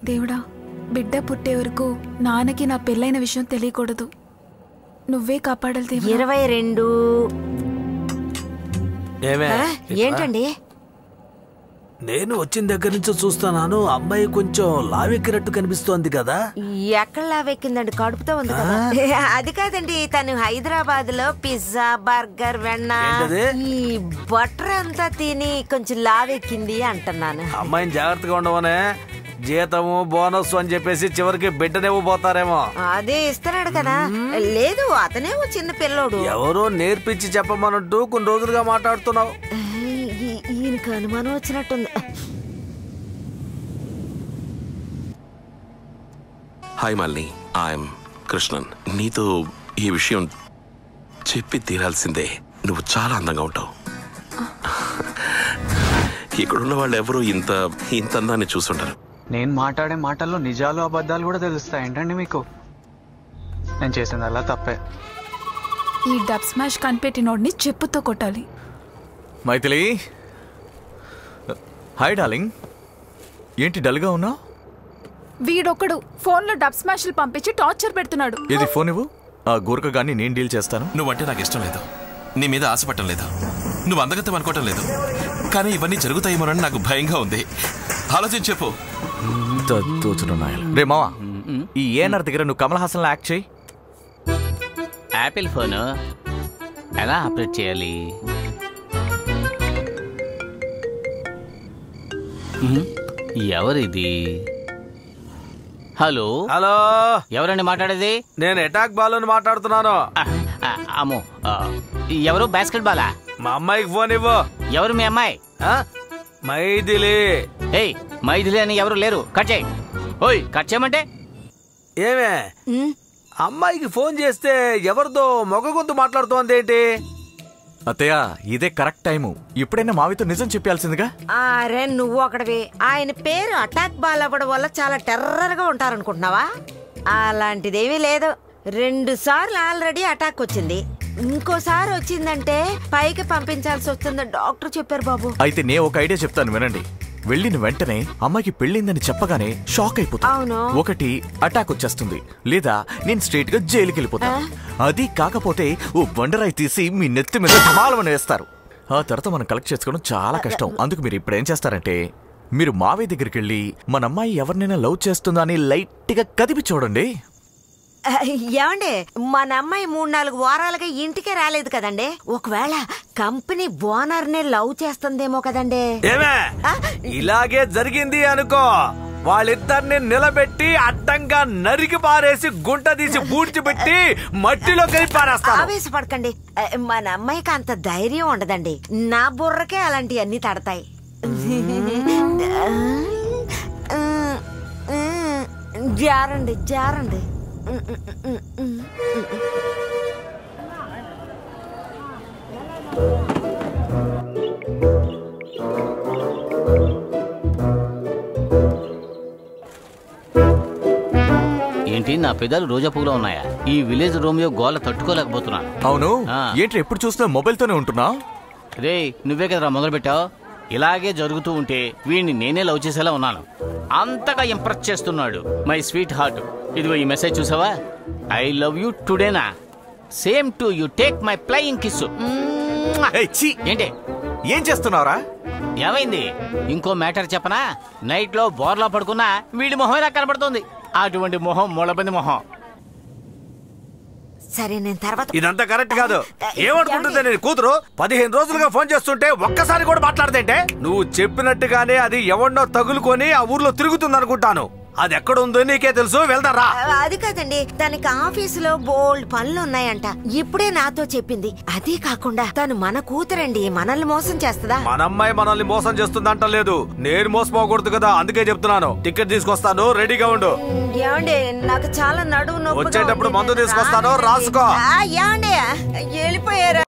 దేవుడా, బిడ్డ పుట్టే వరకు నాన్నకి నా పెళ్ళైన విషయం తెలియకూడదు. నువ్వే కాపాడాలి దేవుడా. 22 ఏంటండి? నేను వచ్చిన దగ్గర నుంచి చూస్తున్నాను, అమ్మాయి కొంచెం లావెక్కినట్టు కనిపిస్తోంది కదా. ఎక్కడ లావెక్కిందండి? కడుపుతో ఉంది కదా. అది కాదండి, తను హైదరాబాద్ లో పిజ్జా, బర్గర్, వెన్న, ఈ బటర్ అంతా తిని కొంచెం లావెక్కింది అంటున్నాను. అమ్మాయిని జాగ్రత్తగా ఉండవనే, జీతము బోనస్ అని చెప్పేసి చివరికి బిడ్డనేవ్వబోతారేమో. అదే ఇస్తున్నాడు కదా. లేదు, అతనే ఓ చిన్న పిల్లోడు. ఎవరో నేర్పించి చెప్పమన్నట్టు కొన్ని రోజులుగా మాట్లాడుతున్నావు. ఈయనకు అనుమానం వచ్చినట్టుంది. Hi Malini, I'm Krishnan. నీతో ఈ విషయం చెప్పి తీరాల్సిందే. నువ్వు చాలా అందంగా ఉంటావు. ఇక్కడున్న వాళ్ళు ఎవరు ఇంత అందాన్ని చూసుంటారు. నేను మాట్లాడే మాటల్లో నిజాలు అబద్ధాలు కూడా తెలుస్తాయి ఏంటండి మీకు? నేను చేసింది అలా తప్పే. ఈ డబ్ స్మాష్ కనిపెట్టినోడిని చెప్పుతో కొట్టాలి. Mythili, hi darling. ఏంటి డల్గా ఉన్నావు? వీడొక్కడు ఫోన్లో డబ్ స్మాష్లు పంపించి టార్చర్ పెడుతున్నాడు. ఇది ఫోన్ ఇవ్వు, ఆ గూరక గాన్ని నేను డీల్ చేస్తాను. నువ్వంటే నాకు ఇష్టం లేదు, నీ మీద ఆశపడటం లేదు, నువ్వు అందగతం అనుకోవటం లేదు, కానీ ఇవన్నీ జరుగుతాయేమోనని నాకు భయంగా ఉంది. ఆలోచించి చెప్పు. రే మావా, ఈ ఏఎన్ఆర్ దగ్గర నువ్వు కమల్ హాసన్ యాక్ట్ చేయి. యాపిల్ ఫోన్ ఎలా ఆపరేట్ చేయాలి? ఎవరిది? హలో హలో, ఎవరండి మాట్లాడేది? నేను అటాక్ బాల్ అని మాట్లాడుతున్నాను. అమ్మో, ఎవరు? బాస్కెట్ బాలా? మా అమ్మాయికి ఫోన్ ఇవ్వు. ఎవరు మీ అమ్మాయి? మైథిలి. ఏయ్, మైథిలి అని ఎవరు లేరు. కట్ చేయి. ఓయ్, కట్ చేయమంటే ఏమే అమ్మాయికి ఫోన్ చేస్తే ఎవరిదో మొగ గొంతు మాట్లాడుతోంది ఏంటి? అత్తయ్య, ఇదే కరెక్ట్ టైము. ఇప్పుడైనా మావితో నిజం చెప్పాల్సిందిగా. అరే నువ్వు ఒకటివి. ఆయన పేరు అటాక్ బాల్ అవ్వడం వల్ల చాలా టెర్రర్ గా ఉంటారనుకుంటున్నావా? అలాంటిదేమీ లేదు. 2 సార్లు ఆల్రెడీ అటాక్ వచ్చింది. ఇంకోసారి వచ్చిందంటే పైకి పంపించాల్సి వస్తుందని డాక్టర్ చెప్పారు బాబు. అయితే నేను ఒక ఐడియా చెప్తాను, వినండి. వెళ్ళిన వెంటనే అమ్మాయికి పెళ్ళిందని చెప్పగానే షాక్ అయిపోతాను. ఒకటి అటాక్ వచ్చేస్తుంది, లేదా నేను స్ట్రైట్ గా జైలుకి వెళ్ళిపోతాను. అది కాకపోతే ఓ బండరాయి తీసి మీ నెత్తి మీద ధమాలమని వేస్తారు. ఆ తర్వాత మనం కలెక్ట్ చేసుకోవడం చాలా కష్టం. అందుకు మీరు ఇప్పుడు ఏం చేస్తారంటే, మీరు మావయ్య దగ్గరికి వెళ్ళి మన అమ్మాయి ఎవరినైనా లవ్ చేస్తుందా అని లైట్ గా కదిపి చూడండి. ఏమండి, మన అమ్మాయి 3-4 వారాలుగా ఇంటికే రాలేదు కదండి. ఒకవేళ కంపెనీ ఓనర్ నే లవ్ చేస్తుందేమో కదండి. ఇలాగే జరిగింది అనుకో, వాళ్ళిద్దరిని నిలబెట్టి అడ్డంగా నరికి పారేసి గుంట తీసి పూడ్చిపెట్టి మట్టిలో కలిపి పారేస్తాను. ఆవేశపడకండి, మన అమ్మాయికి అంత ధైర్యం ఉండదండి. నా బుర్రకే అలాంటివన్నీ తడతాయి. జారండి జారండి. ఏంటి, నా పెదాలు రోజా పువ్వులో ఉన్నాయా? ఈ విలేజ్ రోమియో గోల తట్టుకోలేకపోతున్నాను. అవును, ఏంటి ఎప్పుడు చూసినా మొబైల్ తోనే ఉంటున్నా? రే, నువ్వే కదరా మొదలు పెట్టావు. ఇలాగే జరుగుతూ ఉంటే వీడిని నేనే లవ్ చేసేలా ఉన్నాను. అంతగా ఇంప్రెస్ చేస్తున్నాడు మై స్వీట్ హార్ట్. ఇదిగో ఈ మెసేజ్ చూసావా? ఐ లవ్ యూ టుడేనా, same to you, take my flying kiss. ఏంటి ఏం చేస్తున్నావురా? ఏమైంది? ఇంకో మ్యాటర్ చెప్పనా? నైట్ లో బోర్లా పడుకున్నా వీడి మొహం ఇలా కనబడుతుంది. అటువంటి మొహం మొలబంది మొహం. సరే, నేను తర్వాత. ఇదంతా కరెక్ట్ కాదు. ఏమనుకుంటుంది నేను కూతురు? 15 రోజులుగా ఫోన్ చేస్తుంటే ఒక్కసారి కూడా మాట్లాడదేంటే? నువ్వు చెప్పినట్టుగానే అది ఎవరినో తగులుకొని ఆ ఊర్లో తిరుగుతుంది అనుకుంటాను. అది ఎక్కడ ఉందో నీకే తెలుసు, వెళ్తారా? అది కాదండి, దానికి ఆఫీసులో బోల్డ్ పనులు ఉన్నాయంట. ఇప్పుడే నాతో చెప్పింది. అదే కాకుండా తను మన కూతురండి, మనల్ని మోసం చేస్తుందా? మన అమ్మాయి మనల్ని మోసం చేస్తుందంట. లేదు, నేను మోసపోకూడదు కదా, అందుకే చెప్తున్నాను. టికెట్ తీసుకొస్తాను, రెడీగా ఉండు. ఏమండి, నాకు చాలా నడువు నొప్పి. వచ్చేటప్పుడు మందు తీసుకొస్తాను, రాసుకో. ఏమండి, వెళ్ళిపోయారా?